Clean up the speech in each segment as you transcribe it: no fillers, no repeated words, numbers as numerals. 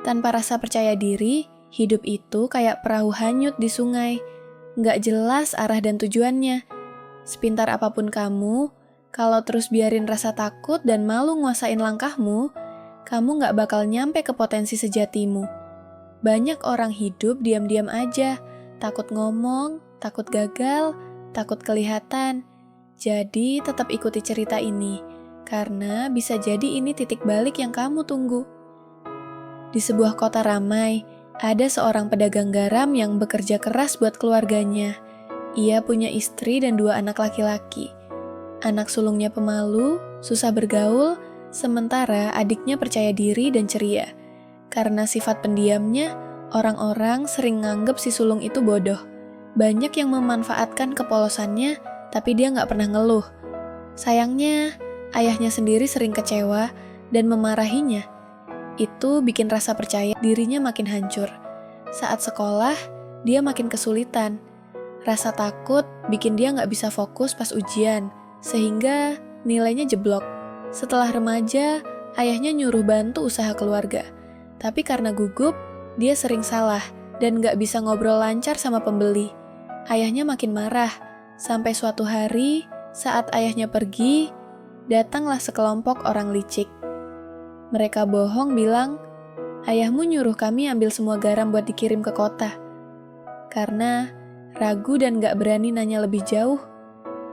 Tanpa rasa percaya diri, hidup itu kayak perahu hanyut di sungai. Nggak jelas arah dan tujuannya. Sepintar apapun kamu, kalau terus biarin rasa takut dan malu nguasain langkahmu, kamu nggak bakal nyampe ke potensi sejatimu. Banyak orang hidup diam-diam aja, takut ngomong, takut gagal, takut kelihatan. Jadi tetap ikuti cerita ini, karena bisa jadi ini titik balik yang kamu tunggu. Di sebuah kota ramai, ada seorang pedagang garam yang bekerja keras buat keluarganya. Ia punya istri dan 2 anak laki-laki. Anak sulungnya pemalu, susah bergaul, sementara adiknya percaya diri dan ceria. Karena sifat pendiamnya, orang-orang sering nganggep si sulung itu bodoh. Banyak yang memanfaatkan kepolosannya, tapi dia nggak pernah ngeluh. Sayangnya, ayahnya sendiri sering kecewa dan memarahinya. Itu bikin rasa percaya dirinya makin hancur. Saat sekolah, dia makin kesulitan. Rasa takut bikin dia nggak bisa fokus pas ujian, sehingga nilainya jeblok. Setelah remaja, ayahnya nyuruh bantu usaha keluarga. Tapi karena gugup, dia sering salah dan nggak bisa ngobrol lancar sama pembeli. Ayahnya makin marah, sampai suatu hari, saat ayahnya pergi, datanglah sekelompok orang licik. Mereka bohong bilang, ayahmu nyuruh kami ambil semua garam buat dikirim ke kota. Karena ragu dan gak berani nanya lebih jauh,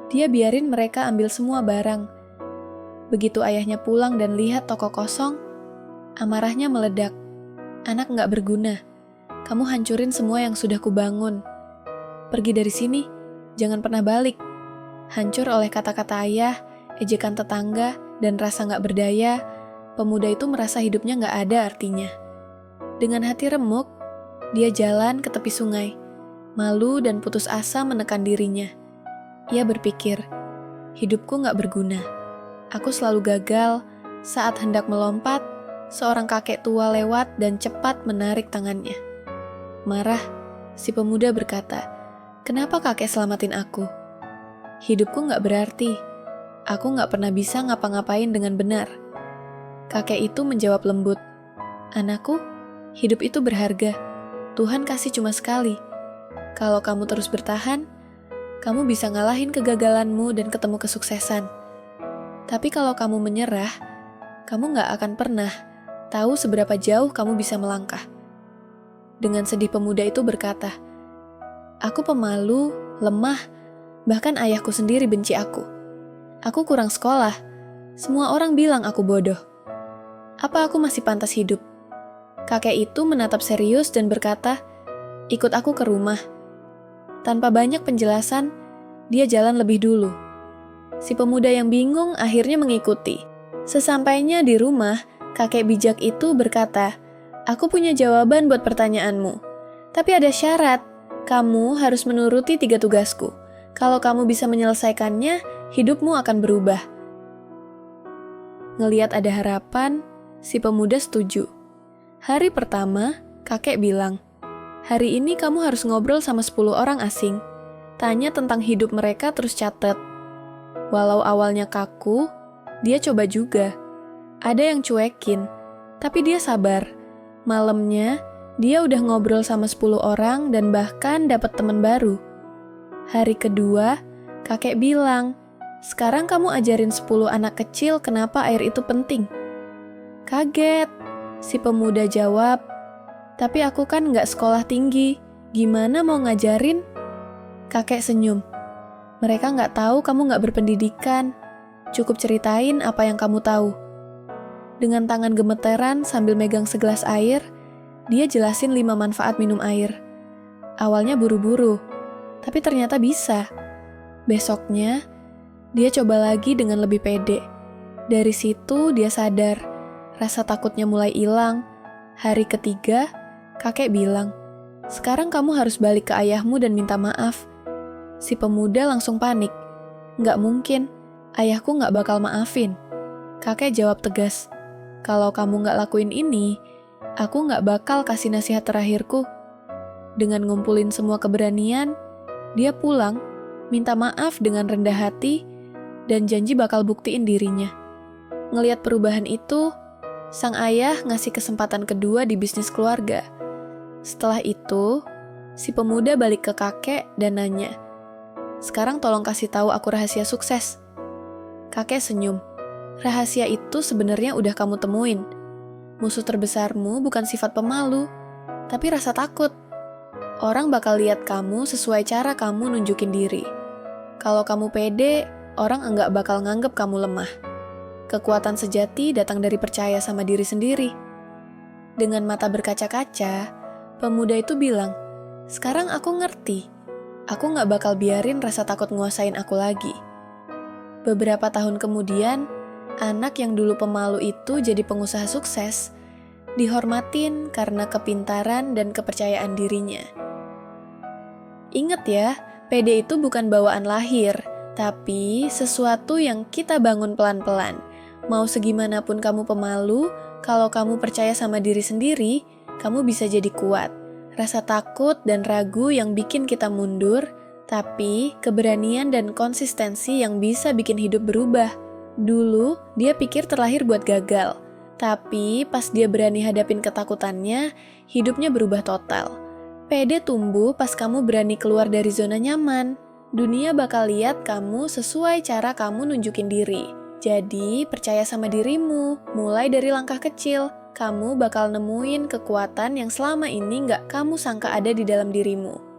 dia biarin mereka ambil semua barang. Begitu ayahnya pulang dan lihat toko kosong, amarahnya meledak. Anak gak berguna, kamu hancurin semua yang sudah kubangun. Pergi dari sini, jangan pernah balik. Hancur oleh kata-kata ayah, ejekan tetangga, dan rasa gak berdaya, pemuda itu merasa hidupnya gak ada artinya. Dengan hati remuk, dia jalan ke tepi sungai. Malu dan putus asa menekan dirinya. Ia berpikir, hidupku gak berguna. Aku selalu gagal. Saat hendak melompat, seorang kakek tua lewat dan cepat menarik tangannya. Marah, si pemuda berkata, kenapa kakek selamatin aku? Hidupku gak berarti. Aku gak pernah bisa ngapa-ngapain dengan benar. Kakek itu menjawab lembut, anakku, hidup itu berharga. Tuhan kasih cuma sekali. Kalau kamu terus bertahan, kamu bisa ngalahin kegagalanmu dan ketemu kesuksesan. Tapi kalau kamu menyerah, kamu gak akan pernah tahu seberapa jauh kamu bisa melangkah. Dengan sedih pemuda itu berkata, aku pemalu, lemah, bahkan ayahku sendiri benci aku. Aku kurang sekolah, semua orang bilang aku bodoh. Apa aku masih pantas hidup? Kakek itu menatap serius dan berkata, ikut aku ke rumah. Tanpa banyak penjelasan, dia jalan lebih dulu. Si pemuda yang bingung akhirnya mengikuti. Sesampainya di rumah, kakek bijak itu berkata, aku punya jawaban buat pertanyaanmu. Tapi ada syarat, kamu harus menuruti 3 tugasku. Kalau kamu bisa menyelesaikannya, hidupmu akan berubah. Ngeliat ada harapan, si pemuda setuju. Hari pertama, kakek bilang, hari ini kamu harus ngobrol sama 10 orang asing. Tanya tentang hidup mereka terus catat. Walau awalnya kaku, dia coba juga. Ada yang cuekin, tapi dia sabar. Malamnya, dia udah ngobrol sama 10 orang dan bahkan dapat teman baru. Hari kedua, kakek bilang, sekarang kamu ajarin 10 anak kecil kenapa air itu penting. Kaget, si pemuda jawab, tapi aku kan nggak sekolah tinggi, gimana mau ngajarin? Kakek senyum, mereka nggak tahu kamu nggak berpendidikan, cukup ceritain apa yang kamu tahu. Dengan tangan gemeteran sambil megang segelas air, dia jelasin 5 manfaat minum air. Awalnya buru-buru, tapi ternyata bisa. Besoknya, dia coba lagi dengan lebih pede. Dari situ dia sadar, rasa takutnya mulai hilang. Hari ketiga, kakek bilang, sekarang kamu harus balik ke ayahmu dan minta maaf. Si pemuda langsung panik. Nggak mungkin, ayahku nggak bakal maafin. Kakek jawab tegas, kalau kamu nggak lakuin ini, aku nggak bakal kasih nasihat terakhirku. Dengan ngumpulin semua keberanian, dia pulang, minta maaf dengan rendah hati, dan janji bakal buktiin dirinya. Ngelihat perubahan itu, Sang ayah ngasih kesempatan kedua di bisnis keluarga. Setelah itu, si pemuda balik ke kakek dan nanya, "Sekarang tolong kasih tahu aku rahasia sukses." Kakek senyum. "Rahasia itu sebenarnya udah kamu temuin. Musuh terbesarmu bukan sifat pemalu, tapi rasa takut. Orang bakal lihat kamu sesuai cara kamu nunjukin diri. Kalau kamu pede, orang enggak bakal nganggep kamu lemah. Kekuatan sejati datang dari percaya sama diri sendiri." Dengan mata berkaca-kaca, pemuda itu bilang, "Sekarang aku ngerti. Aku nggak bakal biarin rasa takut nguasain aku lagi." Beberapa tahun kemudian, anak yang dulu pemalu itu jadi pengusaha sukses, dihormatin karena kepintaran dan kepercayaan dirinya. Ingat ya, pede itu bukan bawaan lahir, tapi sesuatu yang kita bangun pelan-pelan. Mau segimanapun kamu pemalu, kalau kamu percaya sama diri sendiri, kamu bisa jadi kuat. Rasa takut dan ragu yang bikin kita mundur, tapi keberanian dan konsistensi yang bisa bikin hidup berubah. Dulu, dia pikir terlahir buat gagal. Tapi pas dia berani hadapin ketakutannya, hidupnya berubah total. Pede tumbuh pas kamu berani keluar dari zona nyaman. Dunia bakal lihat kamu sesuai cara kamu nunjukin diri. Jadi, percaya sama dirimu, mulai dari langkah kecil. Kamu bakal nemuin kekuatan yang selama ini nggak kamu sangka ada di dalam dirimu.